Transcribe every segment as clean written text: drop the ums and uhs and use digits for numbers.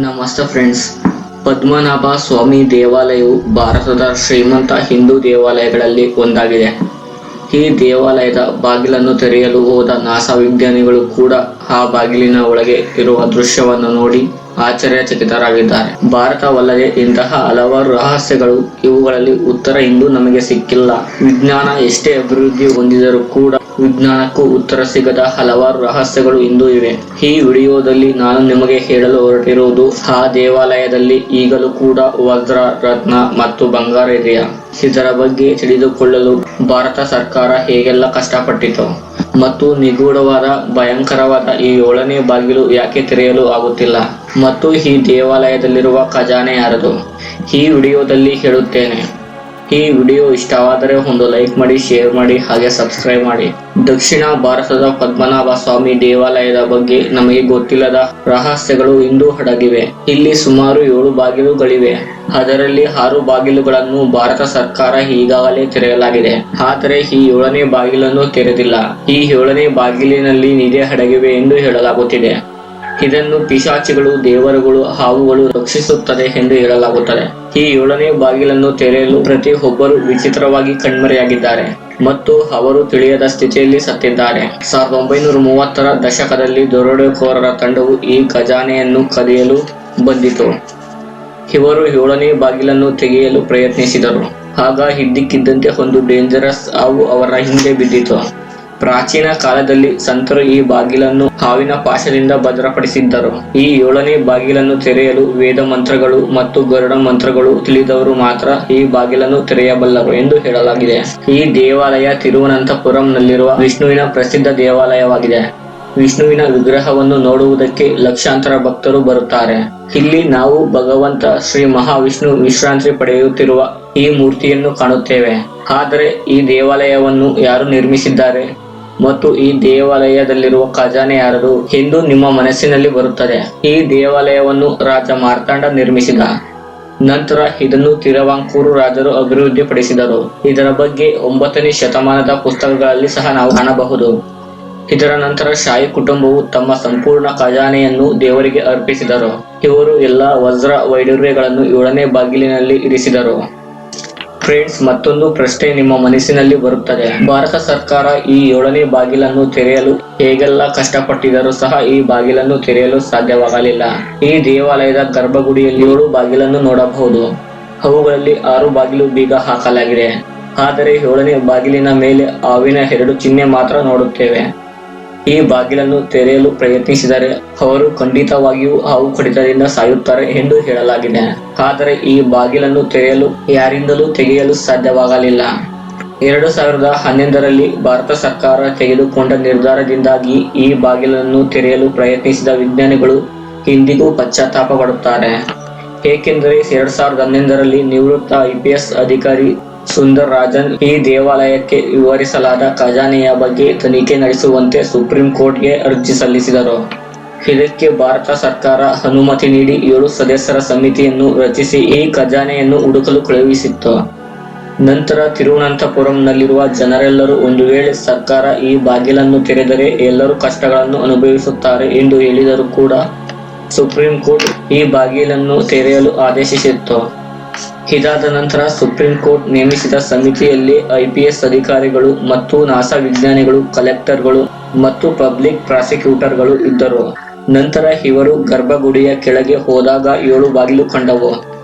ನಮಸ್ತೆ ಫ್ರೆಂಡ್ಸ್. ಪದ್ಮನಾಭ ಸ್ವಾಮಿ ದೇವಾಲಯವು ಭಾರತದ ಶ್ರೀಮಂತ ಹಿಂದೂ ದೇವಾಲಯಗಳಲ್ಲಿ ಒಂದಾಗಿದೆ. ಈ ದೇವಾಲಯದ ಬಾಗಿಲನ್ನು ತೆರೆಯಲು ಹೋದ ನಾಸಾ ವಿಜ್ಞಾನಿಗಳು ಕೂಡ ಆ ಬಾಗಿಲಿನ ಒಳಗೆ ಇರುವ ದೃಶ್ಯವನ್ನು ನೋಡಿ ಆಶ್ಚರ್ಯಚಕಿತರಾಗಿದ್ದಾರೆ. ಭಾರತವಲ್ಲದೆ ಇಂತಹ ಹಲವಾರು ರಹಸ್ಯಗಳು, ಇವುಗಳಲ್ಲಿ ಉತ್ತರ ಇಂದು ನಮಗೆ ಸಿಕ್ಕಿಲ್ಲ. ವಿಜ್ಞಾನ ಎಷ್ಟೇ ಅಭಿವೃದ್ಧಿ ಹೊಂದಿದರೂ ಕೂಡ ವಿಜ್ಞಾನಕ್ಕೂ ಉತ್ತರ ಸಿಗದ ಹಲವಾರು ರಹಸ್ಯಗಳು ಇಂದು ಇವೆ. ಈ ವಿಡಿಯೋದಲ್ಲಿ ನಾನು ನಿಮಗೆ ಹೇಳಲು ಹೊರಟಿರುವುದು, ಆ ದೇವಾಲಯದಲ್ಲಿ ಈಗಲೂ ಕೂಡ ವಜ್ರ, ರತ್ನ ಮತ್ತು ಬಂಗಾರ ಇದೆಯಾ? ಇದರ ಬಗ್ಗೆ ತಿಳಿದುಕೊಳ್ಳಲು ಭಾರತ ಸರ್ಕಾರ ಹೇಗೆಲ್ಲ ಕಷ್ಟಪಟ್ಟಿತು ಮತ್ತು ನಿಗೂಢವಾದ ಭಯಂಕರವಾದ ಈ 7ನೇ ಬಾಗಿಲು ಯಾಕೆ ತೆರೆಯಲು ಆಗುತ್ತಿಲ್ಲ ಮತ್ತು ಈ ದೇವಾಲಯದಲ್ಲಿರುವ ಖಜಾನೆ ಯಾರದು? ಈ ವಿಡಿಯೋದಲ್ಲಿ ಹೇಳುತ್ತೇನೆ. ಈ ವಿಡಿಯೋ ಇಷ್ಟವಾದರೆ ಒಂದು ಲೈಕ್ ಮಾಡಿ, ಶೇರ್ ಮಾಡಿ, ಹಾಗೆ ಸಬ್ಸ್ಕ್ರೈಬ್ ಮಾಡಿ. ದಕ್ಷಿಣ ಭಾರತದ ಪದ್ಮನಾಭ ಸ್ವಾಮಿ ದೇವಾಲಯದ ಬಗ್ಗೆ ನಮಗೆ ಗೊತ್ತಿಲ್ಲದ ರಹಸ್ಯಗಳು ಇಂದು ಅಡಗಿವೆ. ಇಲ್ಲಿ ಸುಮಾರು 7 ಬಾಗಿಲುಗಳಿವೆ. ಅದರಲ್ಲಿ 6 ಬಾಗಿಲುಗಳನ್ನು ಭಾರತ ಸರ್ಕಾರ ಈಗಾಗಲೇ ತೆರೆಯಲಾಗಿದೆ. ಆದರೆ ಈ 7ನೇ ಬಾಗಿಲನ್ನು ತೆರೆದಿಲ್ಲ. ಈ 7ನೇ ಬಾಗಿಲಿನಲ್ಲಿ ನಿಧಿ ಅಡಗಿವೆ ಎಂದು ಹೇಳಲಾಗುತ್ತಿದೆ. ಇದನ್ನು ಪಿಶಾಚಿಗಳು, ದೇವರುಗಳು, ಹಾವುಗಳು ರಕ್ಷಿಸುತ್ತದೆ ಎಂದು ಹೇಳಲಾಗುತ್ತದೆ. ಈ 7ನೇ ಬಾಗಿಲನ್ನು ತೆರೆಯಲು ಪ್ರತಿಯೊಬ್ಬರು ವಿಚಿತ್ರವಾಗಿ ಕಣ್ಮರೆಯಾಗಿದ್ದಾರೆ ಮತ್ತು ಅವರು ತಿಳಿಯದ ಸ್ಥಿತಿಯಲ್ಲಿ ಸತ್ತಿದ್ದಾರೆ. 1930ರ ದಶಕದಲ್ಲಿ ದರೋಡೆಕೋರರ ತಂಡವು ಈ ಖಜಾನೆಯನ್ನು ಕದಿಯಲು ಬಂದಿತು. ಇವರು 7ನೇ ಬಾಗಿಲನ್ನು ತೆಗೆಯಲು ಪ್ರಯತ್ನಿಸಿದರು. ಆಗ ಇದ್ದಕ್ಕಿದ್ದಂತೆ ಒಂದು ಡೇಂಜರಸ್ ಹಾವು ಅವರ ಹಿಂದೆ ಬಿದ್ದಿತು. ಪ್ರಾಚೀನ ಕಾಲದಲ್ಲಿ ಸಂತರು ಈ ಬಾಗಿಲನ್ನು ಹಾವಿನ ಪಾಶದಿಂದ ಭದ್ರಪಡಿಸಿದ್ದರು. ಈ 7ನೇ ಬಾಗಿಲನ್ನು ತೆರೆಯಲು ವೇದ ಮಂತ್ರಗಳು ಮತ್ತು ಗರುಡ ಮಂತ್ರಗಳು ತಿಳಿದವರು ಮಾತ್ರ ಈ ಬಾಗಿಲನ್ನು ತೆರೆಯಬಲ್ಲರು ಎಂದು ಹೇಳಲಾಗಿದೆ. ಈ ದೇವಾಲಯ ತಿರುವನಂತಪುರಂನಲ್ಲಿರುವ ವಿಷ್ಣುವಿನ ಪ್ರಸಿದ್ಧ ದೇವಾಲಯವಾಗಿದೆ. ವಿಷ್ಣುವಿನ ವಿಗ್ರಹವನ್ನು ನೋಡುವುದಕ್ಕೆ ಲಕ್ಷಾಂತರ ಭಕ್ತರು ಬರುತ್ತಾರೆ. ಇಲ್ಲಿ ನಾವು ಭಗವಂತ ಶ್ರೀ ಮಹಾವಿಷ್ಣು ವಿಶ್ರಾಂತಿ ಪಡೆಯುತ್ತಿರುವ ಈ ಮೂರ್ತಿಯನ್ನು ಕಾಣುತ್ತೇವೆ. ಆದರೆ ಈ ದೇವಾಲಯವನ್ನು ಯಾರು ನಿರ್ಮಿಸಿದ್ದಾರೆ ಮತ್ತು ಈ ದೇವಾಲಯದಲ್ಲಿರುವ ಖಜಾನೆ ಯಾರದು ಎಂದು ನಿಮ್ಮ ಮನಸ್ಸಿನಲ್ಲಿ ಬರುತ್ತದೆ. ಈ ದೇವಾಲಯವನ್ನು ರಾಜ ಮಾರ್ತಾಂಡ ನಿರ್ಮಿಸಿದ. ನಂತರ ಇದನ್ನು ತಿರುವಾಂಕೂರು ರಾಜರು ಅಭಿವೃದ್ಧಿಪಡಿಸಿದರು. ಇದರ ಬಗ್ಗೆ 9ನೇ ಶತಮಾನದ ಪುಸ್ತಕಗಳಲ್ಲಿ ಸಹ ನಾವು ಕಾಣಬಹುದು. ಇದರ ನಂತರ ಶಾಹಿ ಕುಟುಂಬವು ತಮ್ಮ ಸಂಪೂರ್ಣ ಖಜಾನೆಯನ್ನು ದೇವರಿಗೆ ಅರ್ಪಿಸಿದರು. ಇವರು ಎಲ್ಲಾ ವಜ್ರ ವೈಡೂರ್ಯಗಳನ್ನು 7ನೇ ಬಾಗಿಲಿನಲ್ಲಿ ಇರಿಸಿದರು. ಫ್ರೆಂಡ್ಸ್, ಮತ್ತೊಂದು ಪ್ರಶ್ನೆ ನಿಮ್ಮ ಮನಸ್ಸಿನಲ್ಲಿ ಬರುತ್ತದೆ. ಭಾರತ ಸರ್ಕಾರ ಈ 7ನೇ ಬಾಗಿಲನ್ನು ತೆರೆಯಲು ಹೇಗೆಲ್ಲ ಕಷ್ಟಪಟ್ಟಿದರೂ ಸಹ ಈ ಬಾಗಿಲನ್ನು ತೆರೆಯಲು ಸಾಧ್ಯವಾಗಲಿಲ್ಲ. ಈ ದೇವಾಲಯದ ಗರ್ಭಗುಡಿಯಲ್ಲಿ 7 ಬಾಗಿಲನ್ನು ನೋಡಬಹುದು. ಅವುಗಳಲ್ಲಿ 6 ಬಾಗಿಲು ಬೀಗ ಹಾಕಲಾಗಿದೆ. ಆದರೆ 7ನೇ ಬಾಗಿಲಿನ ಮೇಲೆ ಹಾವಿನ 2 ಚಿಹ್ನೆ ಮಾತ್ರ ನೋಡುತ್ತೇವೆ. ಈ ಬಾಗಿಲನ್ನು ತೆರೆಯಲು ಪ್ರಯತ್ನಿಸಿದರೆ ಅವರು ಖಂಡಿತವಾಗಿಯೂ ಹಾವು ಕಡಿತದಿಂದ ಸಾಯುತ್ತಾರೆ ಎಂದು ಹೇಳಲಾಗಿದೆ. ಆದರೆ ಈ ಬಾಗಿಲನ್ನು ತೆರೆಯಲು ಯಾರಿಂದಲೂ ತೆಗೆಯಲು ಸಾಧ್ಯವಾಗಲಿಲ್ಲ. 2011ರಲ್ಲಿ ಭಾರತ ಸರ್ಕಾರ ತೆಗೆದುಕೊಂಡ ನಿರ್ಧಾರದಿಂದಾಗಿ ಈ ಬಾಗಿಲನ್ನು ತೆರೆಯಲು ಪ್ರಯತ್ನಿಸಿದ ವಿಜ್ಞಾನಿಗಳು ಇಂದಿಗೂ ಪಶ್ಚಾತ್ತಾಪ ಪಡುತ್ತಾರೆ. ಏಕೆಂದರೆ 2011ರಲ್ಲಿ ನಿವೃತ್ತ IPS ಅಧಿಕಾರಿ ಸುಂದರ್ ರಾಜನ್ ಈ ದೇವಾಲಯಕ್ಕೆ ವಿವರಿಸಲಾದ ಖಜಾನೆಯ ಬಗ್ಗೆ ತನಿಖೆ ನಡೆಸುವಂತೆ ಸುಪ್ರೀಂ ಕೋರ್ಟ್ಗೆ ಅರ್ಜಿ ಸಲ್ಲಿಸಿದರು. ಇದಕ್ಕೆ ಭಾರತ ಸರ್ಕಾರ ಅನುಮತಿ ನೀಡಿ 7 ಸದಸ್ಯರ ಸಮಿತಿಯನ್ನು ರಚಿಸಿ ಈ ಖಜಾನೆಯನ್ನು ಹುಡುಕಲು ಕಳುಹಿಸಿತ್ತು. ನಂತರ ತಿರುವನಂತಪುರಂನಲ್ಲಿರುವ ಜನರೆಲ್ಲರೂ ಒಂದು ವೇಳೆ ಸರ್ಕಾರ ಈ ಬಾಗಿಲನ್ನು ತೆರೆದರೆ ಎಲ್ಲರೂ ಕಷ್ಟಗಳನ್ನು ಅನುಭವಿಸುತ್ತಾರೆ ಎಂದು ಹೇಳಿದರೂ ಕೂಡ ಸುಪ್ರೀಂ ಕೋರ್ಟ್ ಈ ಬಾಗಿಲನ್ನು ತೆರೆಯಲು ಆದೇಶಿಸಿತ್ತು. ಇದಾದ ನಂತರ ಸುಪ್ರೀಂ ಕೋರ್ಟ್ ನೇಮಿಸಿದ ಸಮಿತಿಯಲ್ಲಿ IPS ಅಧಿಕಾರಿಗಳು ಮತ್ತು ನಾಸಾ ವಿಜ್ಞಾನಿಗಳು, ಕಲೆಕ್ಟರ್ಗಳು ಮತ್ತು ಪಬ್ಲಿಕ್ ಪ್ರಾಸಿಕ್ಯೂಟರ್ಗಳು ಇದ್ದರು. ನಂತರ ಇವರು ಗರ್ಭಗುಡಿಯ ಕೆಳಗೆ ಹೋದಾಗ 7 ಬಾಗಿಲು ಕಂಡವು.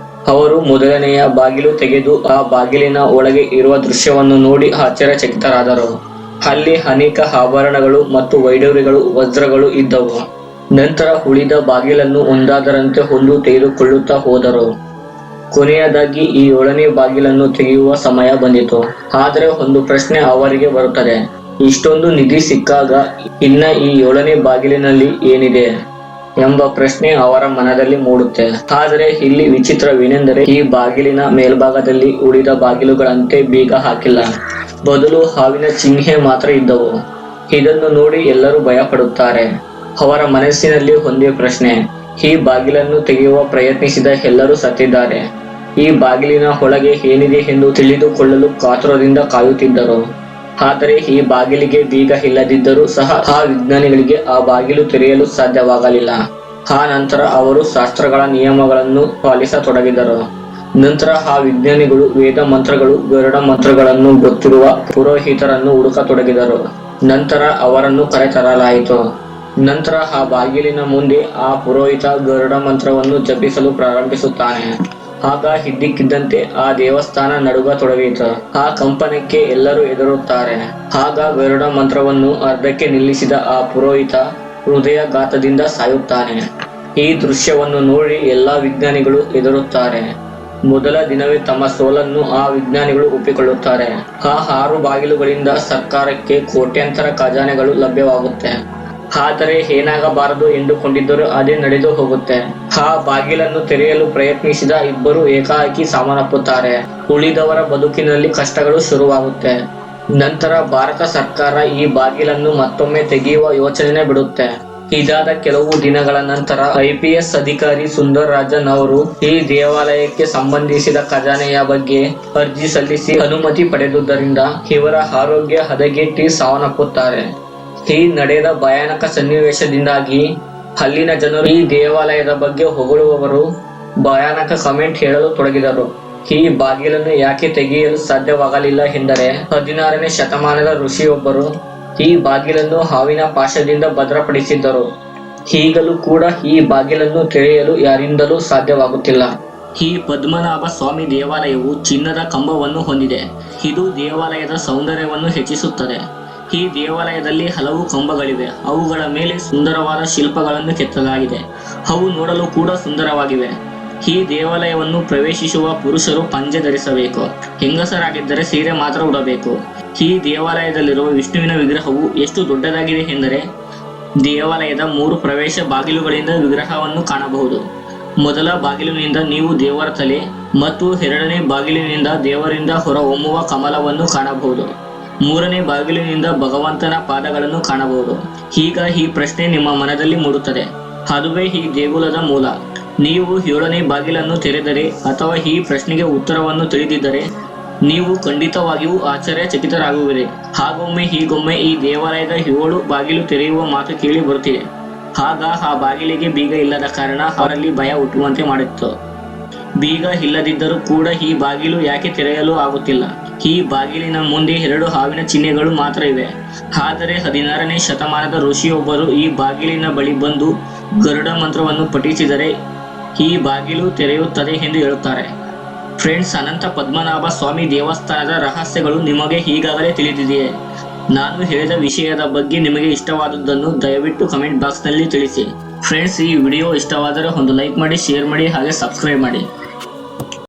ಅವರು ಮೊದಲನೆಯ ಬಾಗಿಲು ತೆಗೆದು ಆ ಬಾಗಿಲಿನ ಒಳಗೆ ಇರುವ ದೃಶ್ಯವನ್ನು ನೋಡಿ ಆಶ್ಚರ್ಯಚಕಿತರಾದರು. ಅಲ್ಲಿ ಅನೇಕ ಆಭರಣಗಳು ಮತ್ತು ವೈಡೂರ್ಯಗಳು, ವಜ್ರಗಳು ಇದ್ದವು. ನಂತರ ಉಳಿದ ಬಾಗಿಲನ್ನು ಒಂದಾದರಂತೆ ಒಂದು ತೆಗೆದುಕೊಳ್ಳುತ್ತಾ ಹೋದರು. ಕೊನೆಯದಾಗಿ ಈ 7ನೇ ಬಾಗಿಲನ್ನು ತೆಗೆಯುವ ಸಮಯ ಬಂದಿತು. ಆದರೆ ಒಂದು ಪ್ರಶ್ನೆ ಅವರಿಗೆ ಬರುತ್ತದೆ. ಇಷ್ಟೊಂದು ನಿಧಿ ಸಿಕ್ಕಾಗ ಇನ್ನ ಈ 7ನೇ ಬಾಗಿಲಿನಲ್ಲಿ ಏನಿದೆ ಎಂಬ ಪ್ರಶ್ನೆ ಅವರ ಮನದಲ್ಲಿ ಮೂಡುತ್ತೆ. ಆದರೆ ಇಲ್ಲಿ ವಿಚಿತ್ರವೇನೆಂದರೆ ಈ ಬಾಗಿಲಿನ ಮೇಲ್ಭಾಗದಲ್ಲಿ ಉಳಿದ ಬಾಗಿಲುಗಳಂತೆ ಬೀಗ ಹಾಕಿಲ್ಲ. ಬದಲು ಹಾವಿನ ಚಿಹ್ನೆ ಮಾತ್ರ ಇದ್ದವು. ಇದನ್ನು ನೋಡಿ ಎಲ್ಲರೂ ಭಯ ಪಡುತ್ತಾರೆ. ಅವರ ಮನಸ್ಸಿನಲ್ಲಿ ಒಂದೇ ಪ್ರಶ್ನೆ: ಈ ಬಾಗಿಲನ್ನು ತೆಗೆಯುವ ಪ್ರಯತ್ನಿಸಿದ ಎಲ್ಲರೂ ಸತ್ತಿದ್ದಾರೆ. ಈ ಬಾಗಿಲಿನ ಒಳಗೆ ಏನಿದೆ ಎಂದು ತಿಳಿದುಕೊಳ್ಳಲು ಕಾತುರದಿಂದ ಕಾಯುತ್ತಿದ್ದರು. ಆದರೆ ಈ ಬಾಗಿಲಿಗೆ ಬೀಗ ಇಲ್ಲದಿದ್ದರೂ ಸಹ ಆ ವಿಜ್ಞಾನಿಗಳಿಗೆ ಆ ಬಾಗಿಲು ತೆರೆಯಲು ಸಾಧ್ಯವಾಗಲಿಲ್ಲ. ಆ ನಂತರ ಅವರು ಶಾಸ್ತ್ರಗಳ ನಿಯಮಗಳನ್ನು ಪಾಲಿಸತೊಡಗಿದರು. ನಂತರ ಆ ವಿಜ್ಞಾನಿಗಳು ವೇದ ಮಂತ್ರಗಳು, ಗರುಡ ಮಂತ್ರಗಳನ್ನು ಗೊತ್ತಿರುವ ಪುರೋಹಿತರನ್ನು ಹುಡುಕತೊಡಗಿದರು. ನಂತರ ಅವರನ್ನು ಕರೆತರಲಾಯಿತು. ನಂತರ ಆ ಬಾಗಿಲಿನ ಮುಂದೆ ಆ ಪುರೋಹಿತ ಗರುಡ ಮಂತ್ರವನ್ನು ಜಪಿಸಲು ಪ್ರಾರಂಭಿಸುತ್ತಾನೆ. ಆಗ ಇದ್ದಕ್ಕಿದ್ದಂತೆ ಆ ದೇವಸ್ಥಾನ ನಡುಗತೊಡಗಿತು. ಆ ಕಂಪನಕ್ಕೆ ಎಲ್ಲರೂ ಹೆದರುತ್ತಾರೆ. ಆಗ ಗರುಡ ಮಂತ್ರವನ್ನು ಅರ್ಧಕ್ಕೆ ನಿಲ್ಲಿಸಿದ ಆ ಪುರೋಹಿತ ಹೃದಯಾಘಾತದಿಂದ ಸಾಯುತ್ತಾನೆ. ಈ ದೃಶ್ಯವನ್ನು ನೋಡಿ ಎಲ್ಲಾ ವಿಜ್ಞಾನಿಗಳು ಹೆದರುತ್ತಾರೆ. ಮೊದಲ ದಿನವೇ ತಮ್ಮ ಸೋಲನ್ನು ಆ ವಿಜ್ಞಾನಿಗಳು ಒಪ್ಪಿಕೊಳ್ಳುತ್ತಾರೆ. ಆ 6 ಬಾಗಿಲುಗಳಿಂದ ಸರ್ಕಾರಕ್ಕೆ ಕೋಟ್ಯಾಂತರ ಖಜಾನೆಗಳು ಲಭ್ಯವಾಗುತ್ತೆ. ಆದರೆ ಏನಾಗಬಾರದು ಎಂದುಕೊಂಡಿದ್ದರೂ ಅದೇ ನಡೆದು ಹೋಗುತ್ತೆ. ಆ ಬಾಗಿಲನ್ನು ತೆರೆಯಲು ಪ್ರಯತ್ನಿಸಿದ ಇಬ್ಬರು ಏಕಾಏಕಿ ಸಾವನ್ನಪ್ಪುತ್ತಾರೆ. ಉಳಿದವರ ಬದುಕಿನಲ್ಲಿ ಕಷ್ಟಗಳು ಶುರುವಾಗುತ್ತೆ. ನಂತರ ಭಾರತ ಸರ್ಕಾರ ಈ ಬಾಗಿಲನ್ನು ಮತ್ತೊಮ್ಮೆ ತೆಗೆಯುವ ಯೋಚನೆ ಬಿಡುತ್ತೆ. ಇದಾದ ಕೆಲವು ದಿನಗಳ ನಂತರ IPS ಅಧಿಕಾರಿ ಸುಂದರರಾಜನ್ ಅವರು ಈ ದೇವಾಲಯಕ್ಕೆ ಸಂಬಂಧಿಸಿದ ಖಜಾನೆಯ ಬಗ್ಗೆ ಅರ್ಜಿ ಸಲ್ಲಿಸಿ ಅನುಮತಿ ಪಡೆದುದರಿಂದ ಇವರ ಆರೋಗ್ಯ ಹದಗೆಟ್ಟಿ ಸಾವನ್ನಪ್ಪುತ್ತಾರೆ. ಈ ನಡೆದ ಭಯಾನಕ ಸನ್ನಿವೇಶದಿಂದಾಗಿ ಅಲ್ಲಿನ ಜನರು ಈ ದೇವಾಲಯದ ಬಗ್ಗೆ ಹೊಗಳುವವರು ಭಯಾನಕ ಕಮೆಂಟ್ ಹೇಳಲು ತೊಡಗಿದರು. ಈ ಬಾಗಿಲನ್ನು ಯಾಕೆ ತೆಗೆಯಲು ಸಾಧ್ಯವಾಗಲಿಲ್ಲ ಎಂದರೆ 16ನೇ ಶತಮಾನದ ಋಷಿಯೊಬ್ಬರು ಈ ಬಾಗಿಲನ್ನು ಹಾವಿನ ಪಾಶದಿಂದ ಭದ್ರಪಡಿಸಿದ್ದರು. ಈಗಲೂ ಕೂಡ ಈ ಬಾಗಿಲನ್ನು ತೆರೆಯಲು ಯಾರಿಂದಲೂ ಸಾಧ್ಯವಾಗುತ್ತಿಲ್ಲ. ಈ ಪದ್ಮನಾಭ ಸ್ವಾಮಿ ದೇವಾಲಯವು ಚಿನ್ನದ ಕಂಬವನ್ನು ಹೊಂದಿದೆ. ಇದು ದೇವಾಲಯದ ಸೌಂದರ್ಯವನ್ನು ಹೆಚ್ಚಿಸುತ್ತದೆ. ಈ ದೇವಾಲಯದಲ್ಲಿ ಹಲವು ಕಂಬಗಳಿವೆ. ಅವುಗಳ ಮೇಲೆ ಸುಂದರವಾದ ಶಿಲ್ಪಗಳನ್ನು ಕೆತ್ತಲಾಗಿದೆ. ಅವು ನೋಡಲು ಕೂಡ ಸುಂದರವಾಗಿವೆ. ಈ ದೇವಾಲಯವನ್ನು ಪ್ರವೇಶಿಸುವ ಪುರುಷರು ಪಂಜೆ ಧರಿಸಬೇಕು. ಹೆಂಗಸರಾಗಿದ್ದರೆ ಸೀರೆ ಮಾತ್ರ ಉಡಬೇಕು. ಈ ದೇವಾಲಯದಲ್ಲಿರುವ ವಿಷ್ಣುವಿನ ವಿಗ್ರಹವು ಎಷ್ಟು ದೊಡ್ಡದಾಗಿದೆ ಎಂದರೆ ದೇವಾಲಯದ 3 ಪ್ರವೇಶ ಬಾಗಿಲುಗಳಿಂದ ವಿಗ್ರಹವನ್ನು ಕಾಣಬಹುದು. ಮೊದಲ ಬಾಗಿಲಿನಿಂದ ನೀವು ದೇವರ ತಲೆ ಮತ್ತು 2ನೇ ಬಾಗಿಲಿನಿಂದ ದೇವರಿಂದ ಹೊರಹೊಮ್ಮುವ ಕಮಲವನ್ನು ಕಾಣಬಹುದು. 3ನೇ ಬಾಗಿಲಿನಿಂದ ಭಗವಂತನ ಪಾದಗಳನ್ನು ಕಾಣಬಹುದು. ಈಗ ಈ ಪ್ರಶ್ನೆ ನಿಮ್ಮ ಮನದಲ್ಲಿ ಮೂಡುತ್ತದೆ, ಅದುವೇ ಈ ದೇಗುಲದ ಮೂಲ. ನೀವು 7ನೇ ಬಾಗಿಲನ್ನು ತೆರೆದರೆ ಅಥವಾ ಈ ಪ್ರಶ್ನೆಗೆ ಉತ್ತರವನ್ನು ತಿಳಿದಿದ್ದರೆ ನೀವು ಖಂಡಿತವಾಗಿಯೂ ಆಶ್ಚರ್ಯಚಕಿತರಾಗುವಿರಿ. ಹಾಗೊಮ್ಮೆ ಹೀಗೊಮ್ಮೆ ಈ ದೇವಾಲಯದ 7 ಬಾಗಿಲು ತೆರೆಯುವ ಮಾತು ಕೇಳಿ ಬರುತ್ತಿದೆ. ಆಗ ಆ ಬಾಗಿಲಿಗೆ ಬೀಗ ಇಲ್ಲದ ಕಾರಣ ಅವರಲ್ಲಿ ಭಯ ಹುಟ್ಟುವಂತೆ ಮಾಡಿತ್ತು. ಬೀಗ ಇಲ್ಲದಿದ್ದರೂ ಕೂಡ ಈ ಬಾಗಿಲು ಯಾಕೆ ತೆರೆಯಲು ಆಗುತ್ತಿಲ್ಲ? ಈ ಬಾಗಿಲಿನ ಮುಂದೆ 2 ಹಾವಿನ ಚಿಹ್ನೆಗಳು ಮಾತ್ರ ಇವೆ. ಆದರೆ 16ನೇ ಶತಮಾನದ ಋಷಿಯೊಬ್ಬರು ಈ ಬಾಗಿಲಿನ ಬಳಿ ಬಂದು ಗರುಡ ಮಂತ್ರವನ್ನು ಪಠಿಸಿದರೆ ಈ ಬಾಗಿಲು ತೆರೆಯುತ್ತದೆ ಎಂದು ಹೇಳುತ್ತಾರೆ. ಫ್ರೆಂಡ್ಸ್, ಅನಂತ ಪದ್ಮನಾಭ ಸ್ವಾಮಿ ದೇವಸ್ಥಾನದ ರಹಸ್ಯಗಳು ನಿಮಗೆ ಈಗಾಗಲೇ ತಿಳಿದಿದೆಯೇ? ನಾನು ಹೇಳಿದ ವಿಷಯದ ಬಗ್ಗೆ ನಿಮಗೆ ಇಷ್ಟವಾದದ್ದನ್ನು ದಯವಿಟ್ಟು ಕಮೆಂಟ್ ಬಾಕ್ಸ್ನಲ್ಲಿ ತಿಳಿಸಿ. ಫ್ರೆಂಡ್ಸ್, ಈ ವಿಡಿಯೋ ಇಷ್ಟವಾದರೆ ಒಂದು ಲೈಕ್ ಮಾಡಿ, ಶೇರ್ ಮಾಡಿ, ಹಾಗೆ ಸಬ್ಸ್ಕ್ರೈಬ್ ಮಾಡಿ.